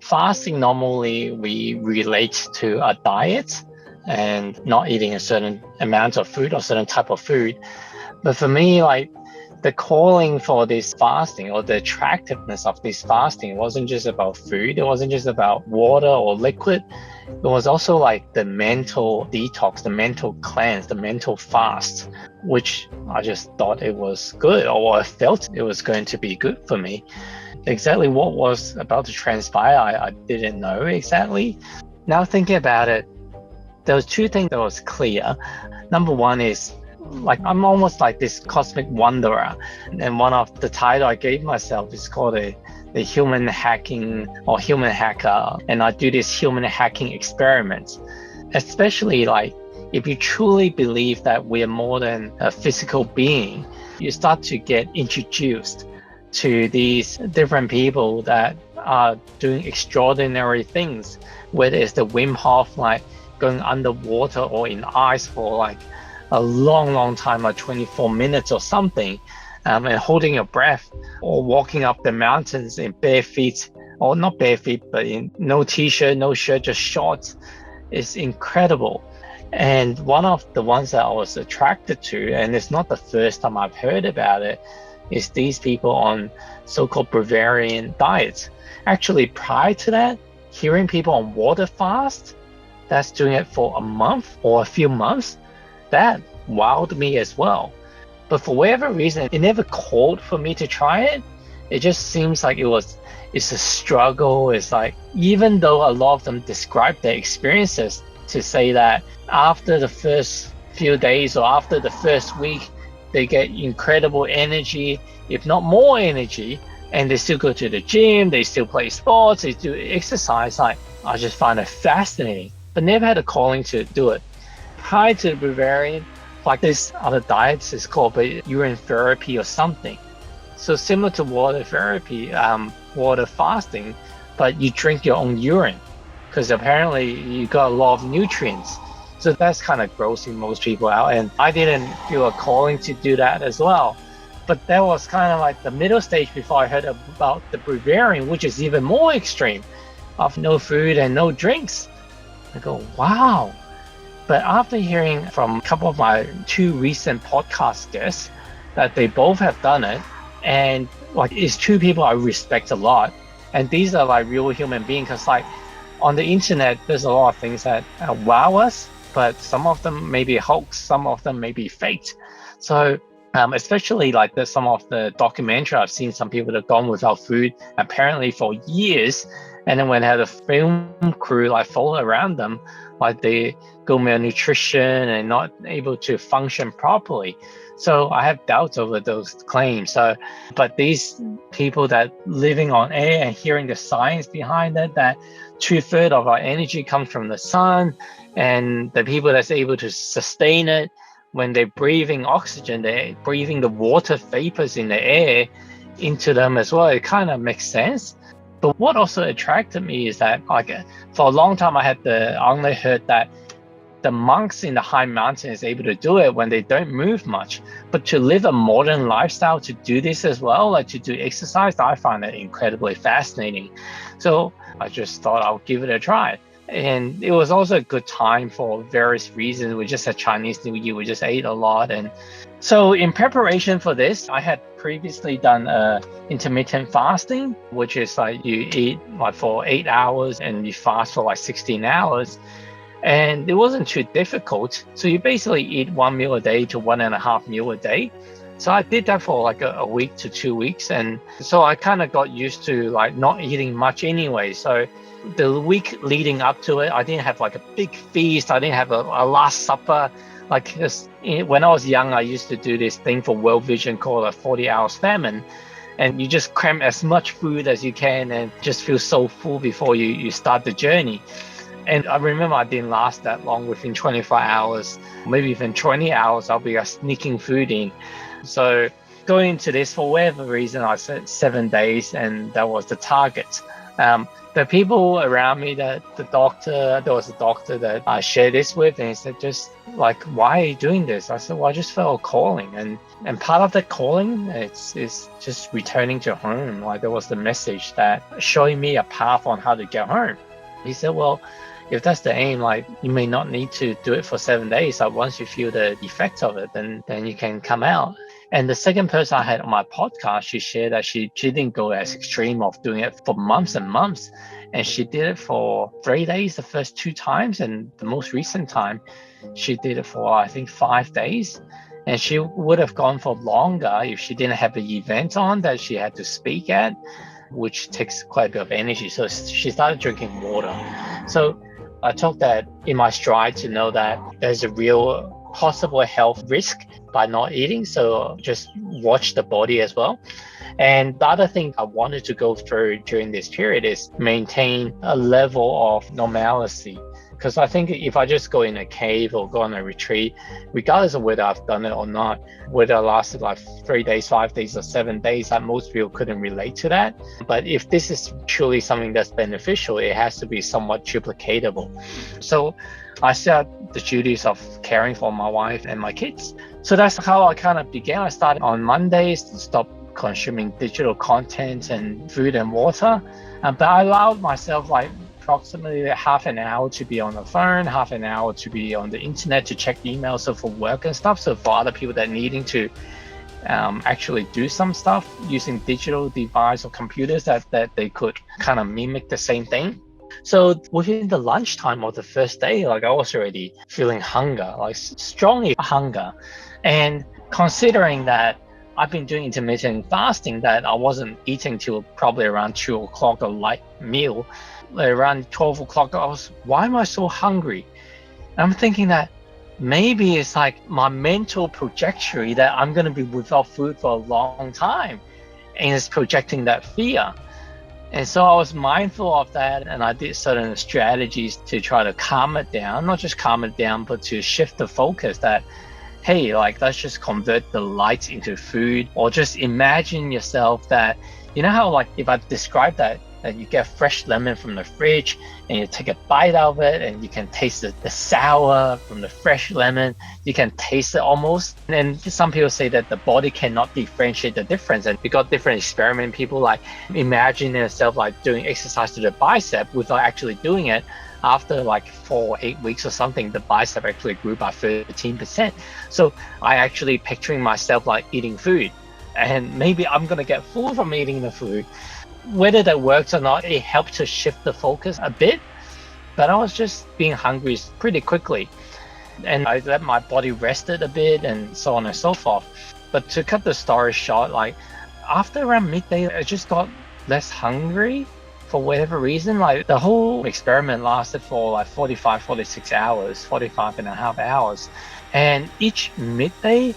Fasting normally we relate to a diet and not eating a certain amount of food or certain type of food. But for me, like the calling for this fasting or the attractiveness of this fasting wasn't just about food, it wasn't just about water or liquid. It was also like the mental detox, the mental cleanse, the mental fast, which I just thought it was good, or I felt it was going to be good for me. Exactly what was about to transpire, I didn't know exactly. Now thinking about it, there was two things that was clear. Number one is like I'm almost like this cosmic wanderer, and one of the title I gave myself is called the human hacking or human hacker, and I do this human hacking experiments, especially like if you truly believe that we are more than a physical being, you start to get introduced to these different people that are doing extraordinary things, whether it's the Wim Hof, like going underwater or in ice for like a long time, like 24 minutes or something, and holding your breath, or walking up the mountains in bare feet, or not bare feet, but in no t-shirt, no shirt, just shorts. It's incredible. And one of the ones that I was attracted to, and it's not the first time I've heard about it, is these people on so-called Breatharian diets. Actually, prior to that, hearing people on water fast that's doing it for a month or a few months, that wowed me as well. But for whatever reason, it never called for me to try it. It just seems like it's a struggle. It's like, even though a lot of them describe their experiences to say that after the first few days or after the first week, they get incredible energy, if not more energy, and they still go to the gym, they still play sports, they do exercise. Like, I just find it fascinating, but never had a calling to do it. Prior to the Bavarian, like this other diets is called urine therapy or something. So similar to water therapy, water fasting, but you drink your own urine because apparently you got a lot of nutrients. So that's kind of grossing most people out. And I didn't feel a calling to do that as well. But that was kind of like the middle stage before I heard about the Breatharian, which is even more extreme, of no food and no drinks. I go, wow. But after hearing from a couple of my two recent podcast guests that they both have done it, and like it's two people I respect a lot, and these are like real human beings, because like on the internet there's a lot of things that wow us, but some of them may be hoax, some of them may be faked. So especially like there's some of the documentary I've seen, some people that have gone without food apparently for years, and then when they had a film crew like follow around them, like they go malnutrition and not able to function properly. So I have doubts over those claims. So, but these people that living on air and hearing the science behind it, that 2/3 of our energy comes from the sun, and the people that's able to sustain it, when they're breathing oxygen, they're breathing the water vapors in the air into them as well. It kind of makes sense. But what also attracted me is that, like, for a long time, I only heard that the monks in the high mountain is able to do it when they don't move much. But to live a modern lifestyle, to do this as well, like to do exercise, I find it incredibly fascinating. So I just thought I'll give it a try. And it was also a good time for various reasons. We just had Chinese New Year, we just ate a lot. And so in preparation for this, I had previously done intermittent fasting, which is like you eat like for 8 hours and you fast for like 16 hours. And it wasn't too difficult. So you basically eat 1 meal a day to 1.5 meal a day. So I did that for like a week to 2 weeks. And so I kind of got used to like not eating much anyway. So the week leading up to it, I didn't have like a big feast. I didn't have a last supper. Like when I was young, I used to do this thing for World Vision called a 40 hours famine. And you just cram as much food as you can and just feel so full before you start the journey. And I remember I didn't last that long. Within 24 hours, maybe even 20 hours, I'll be sneaking food in. So going into this, for whatever reason, I said 7 days, and that was the target. The people around me, there was a doctor that I shared this with, and he said, just like, why are you doing this? I said, well, I just felt a calling, and part of the calling is just returning to home. Like, there was the message that showing me a path on how to get home. He said, well, if that's the aim, like, you may not need to do it for 7 days. Like, once you feel the effects of it, then you can come out. And the second person I had on my podcast, she shared that she didn't go as extreme of doing it for months and months. And she did it for 3 days the first 2 times. And the most recent time, she did it for, I think, 5 days. And she would have gone for longer if she didn't have the event on that she had to speak at, which takes quite a bit of energy. So she started drinking water. So I took that in my stride to know that there's a real possible health risk by not eating. So just watch the body as well. And the other thing I wanted to go through during this period is maintain a level of normalcy. Because I think if I just go in a cave or go on a retreat, regardless of whether I've done it or not, whether it lasted like 3 days, 5 days, or 7 days, that most people couldn't relate to that. But if this is truly something that's beneficial, it has to be somewhat duplicatable. So I set the duties of caring for my wife and my kids. So that's how I kind of began. I started on Mondays to stop consuming digital content and food and water. But I allowed myself like approximately half an hour to be on the phone, half an hour to be on the internet to check emails, so for work and stuff. So for other people that needing to actually do some stuff using digital device or computers that they could kind of mimic the same thing. So within the lunchtime of the first day, like, I was already feeling hunger, like strongly hunger. And considering that I've been doing intermittent fasting, that I wasn't eating till probably around 2 o'clock, a light meal. Around 12 o'clock, why am I so hungry? And I'm thinking that maybe it's like my mental trajectory that I'm going to be without food for a long time, and it's projecting that fear. And so I was mindful of that, and I did certain strategies to try to calm it down, not just calm it down, but to shift the focus that, hey, like, let's just convert the light into food, or just imagine yourself that, you know how, like, if I describe that you get fresh lemon from the fridge and you take a bite out of it and you can taste the sour from the fresh lemon, you can taste it almost. And some people say that the body cannot differentiate the difference, and we got different experiment people like imagine themselves like doing exercise to the bicep without actually doing it. After like 4 or 8 weeks or something, the bicep actually grew by 13%. So I actually picturing myself like eating food, and maybe I'm gonna get full from eating the food. Whether that works or not, it helped to shift the focus a bit, but I was just being hungry pretty quickly, and I let my body rested a bit and so on and so forth. But to cut the story short, like, after around midday, I just got less hungry for whatever reason. Like, the whole experiment lasted for like 45 and a half hours, and each midday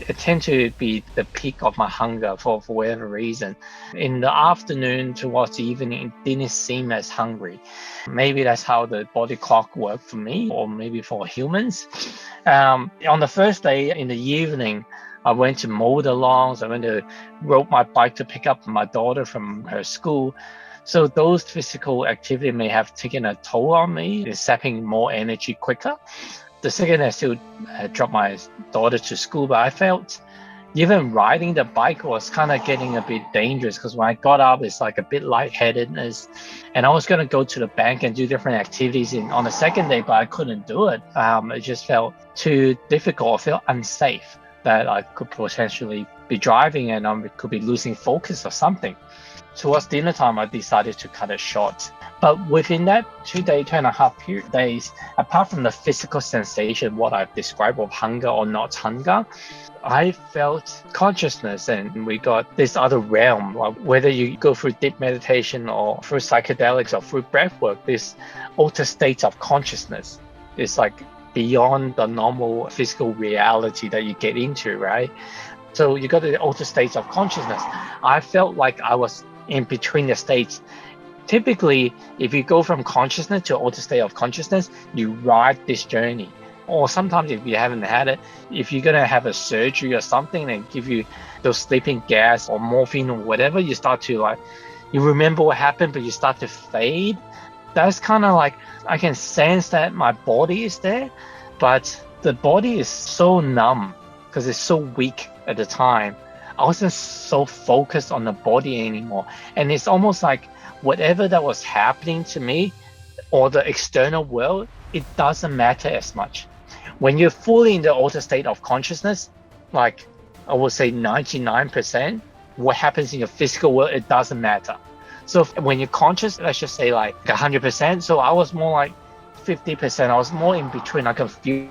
it tend to be the peak of my hunger for whatever reason. In the afternoon towards the evening, it didn't seem as hungry. Maybe that's how the body clock worked for me, or maybe for humans. On the first day in the evening, I went to mow the lawns. I went to rode my bike to pick up my daughter from her school. So those physical activity may have taken a toll on me, sapping more energy quicker. The second I still dropped my daughter to school, but I felt even riding the bike was kind of getting a bit dangerous, because when I got up, it's like a bit lightheadedness, and I was going to go to the bank and do different activities on the second day, but I couldn't do it. It just felt too difficult. I felt unsafe that I could potentially be driving and I could be losing focus or something. Towards dinner time, I decided to cut it short. But within that 2.5 days, apart from the physical sensation, what I've described of hunger or not hunger, I felt consciousness, and we got this other realm. Whether you go through deep meditation or through psychedelics or through breath work, this altered state of consciousness is like beyond the normal physical reality that you get into, right? So you got the altered states of consciousness. I felt like I was in between the states. Typically, if you go from consciousness to altered state of consciousness, you ride this journey. Or sometimes if you haven't had it, if you're going to have a surgery or something and give you those sleeping gas or morphine or whatever, you start to like You remember what happened, but you start to fade. That's kind of like, I can sense that my body is there, but the body is so numb because it's so weak at the time. I wasn't so focused on the body anymore. And it's almost like whatever that was happening to me or the external world, it doesn't matter as much. When you're fully in the altered state of consciousness, like I would say 99%, what happens in your physical world, it doesn't matter. So when you're conscious, let's just say like 100%. So I was more like 50%. I was more in between. I can feel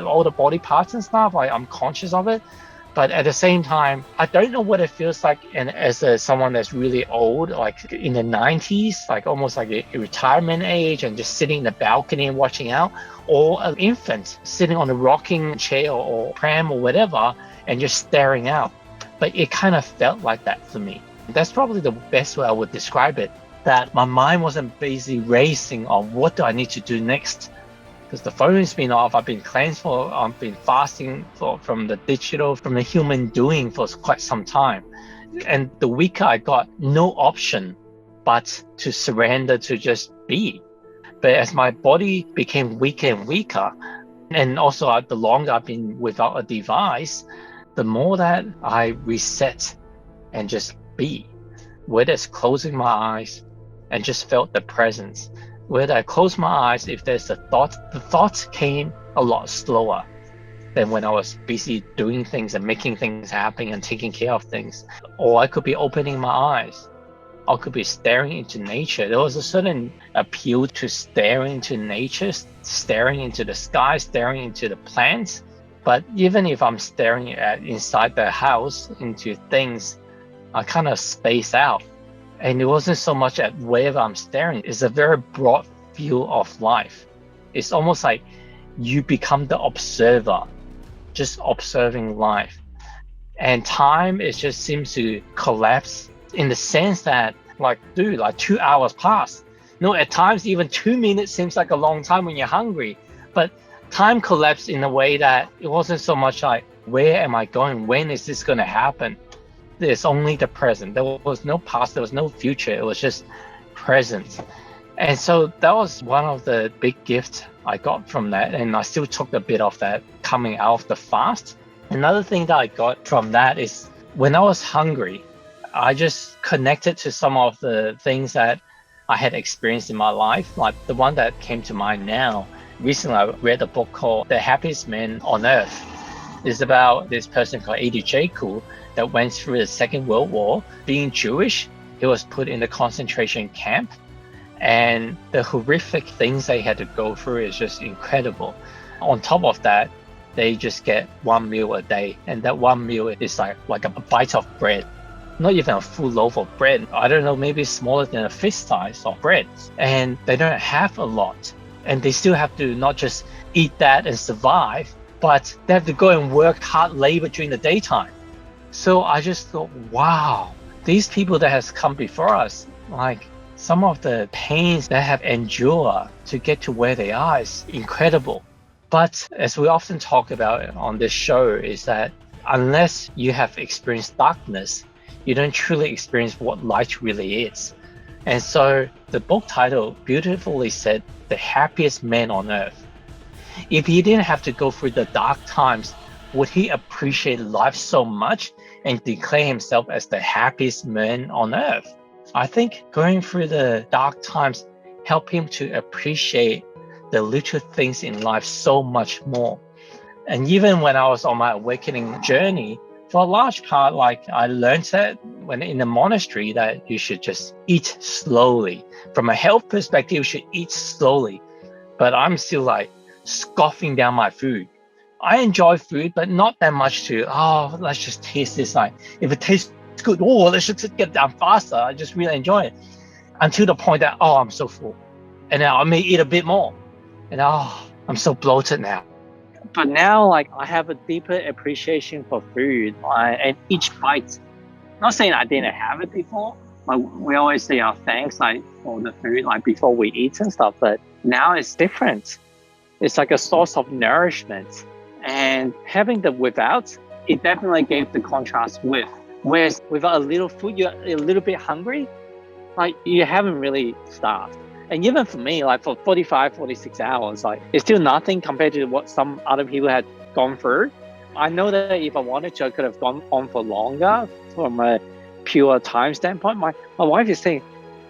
all the body parts and stuff. Like I'm conscious of it. But at the same time, I don't know what it feels like. And as someone that's really old, like in the 90s, like almost like a retirement age and just sitting in the balcony and watching out, or an infant sitting on a rocking chair or pram or whatever and just staring out. But it kind of felt like that for me. That's probably the best way I would describe it, that my mind wasn't busy racing on what do I need to do next. Because the phone's been off, I've been cleansed I've been fasting from the digital, from the human doing for quite some time. And the weaker I got, no option but to surrender, to just be. But as my body became weaker and weaker, and also the longer I've been without a device, the more that I reset and just be. Whether it's closing my eyes and just felt the presence. Whether I close my eyes, if there's a thought, the thoughts came a lot slower than when I was busy doing things and making things happen and taking care of things. Or I could be opening my eyes. I could be staring into nature. There was a certain appeal to staring into nature, staring into the sky, staring into the plants. But even if I'm staring at inside the house into things, I kind of space out. And it wasn't so much at wherever I'm staring. It's a very broad view of life. It's almost like you become the observer, just observing life. And time, it just seems to collapse in the sense that, like, dude, like 2 hours pass. No, at times even 2 minutes seems like a long time when you're hungry. But time collapsed in a way that it wasn't so much like, where am I going? When is this going to happen? There's only the present. There was no past, there was no future. It was just present. And so that was one of the big gifts I got from that. And I still took a bit of that coming out of the fast. Another thing that I got from that is when I was hungry, I just connected to some of the things that I had experienced in my life. Like the one that came to mind now, recently I read a book called The Happiest Man on Earth. It's about this person called A.D. Jaku that went through the Second World War. Being Jewish, he was put in a concentration camp. And the horrific things they had to go through is just incredible. On top of that, they just get one meal a day. And that one meal is like a bite of bread. Not even a full loaf of bread. I don't know, maybe smaller than a fist size of bread. And they don't have a lot. And they still have to not just eat that and survive, but they have to go and work hard labor during the daytime. So I just thought, wow, these people that has come before us, like some of the pains they have endured to get to where they are is incredible. But as we often talk about on this show, is that unless you have experienced darkness, you don't truly experience what light really is. And so the book title beautifully said, The Happiest Man on Earth. If he didn't have to go through the dark times, would he appreciate life so much and declare himself as the happiest man on earth? I think going through the dark times helped him to appreciate the little things in life so much more. And even when I was on my awakening journey, for a large part, like I learned that when in the monastery that you should just eat slowly. From a health perspective, you should eat slowly. But I'm still like scoffing down my food. I enjoy food, but not that much to, let's just taste this. Like, if it tastes good, let's just get down faster. I just really enjoy it. Until the point that, I'm so full. And now I may eat a bit more. And I'm so bloated now. But now, like, I have a deeper appreciation for food, and each bite. Not saying I didn't have it before. Like, we always say our thanks, like, for the food, like before we eat and stuff. But now it's different. It's like a source of nourishment. And having the without, it definitely gave the contrast with. Whereas without a little food, you're a little bit hungry. like you haven't really starved. And even for me, like for 45, 46 hours, like it's still nothing compared to what some other people had gone through. I know that if I wanted to, I could have gone on for longer from a pure time standpoint. My wife is saying,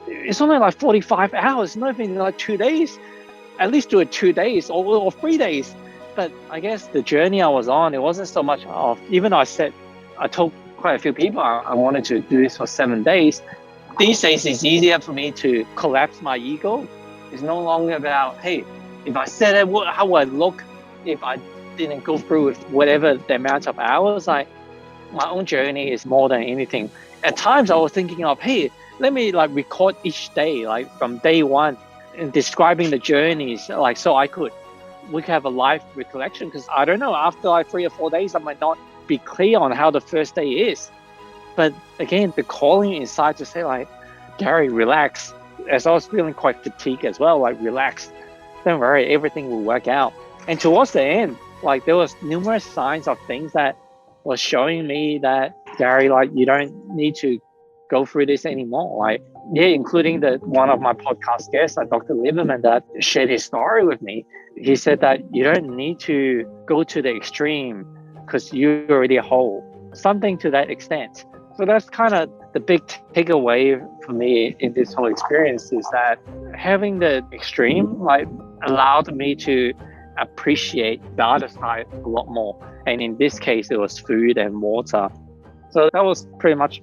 it's only like 45 hours, not even like 2 days. At least do it 2 days or 3 days. But I guess the journey I was on, it wasn't so much of, even though I told quite a few people I wanted to do this for 7 days. These days, it's easier for me to collapse my ego. It's no longer about, hey, if I said it, how would I look if I didn't go through with whatever the amount of hours? My own journey is more than anything. At times, I was thinking of, hey, let me like record each day, like from day one, and describing the journeys, like so we could have a live recollection. Because I don't know, after like 3 or 4 days, I might not be clear on how the first day is. But again, the calling inside to say like, Gary, relax. As I was feeling quite fatigued as well, like relax. Don't worry, everything will work out. And towards the end, like there was numerous signs of things that was showing me that, Gary, like you don't need to go through this anymore. Like, yeah, including the one of my podcast guests, like Dr. Lieberman, that shared his story with me. He said that you don't need to go to the extreme because you're already whole. Something to that extent. So that's kind of the big takeaway for me in this whole experience, is that having the extreme like allowed me to appreciate the other side a lot more. And in this case, it was food and water. So that was pretty much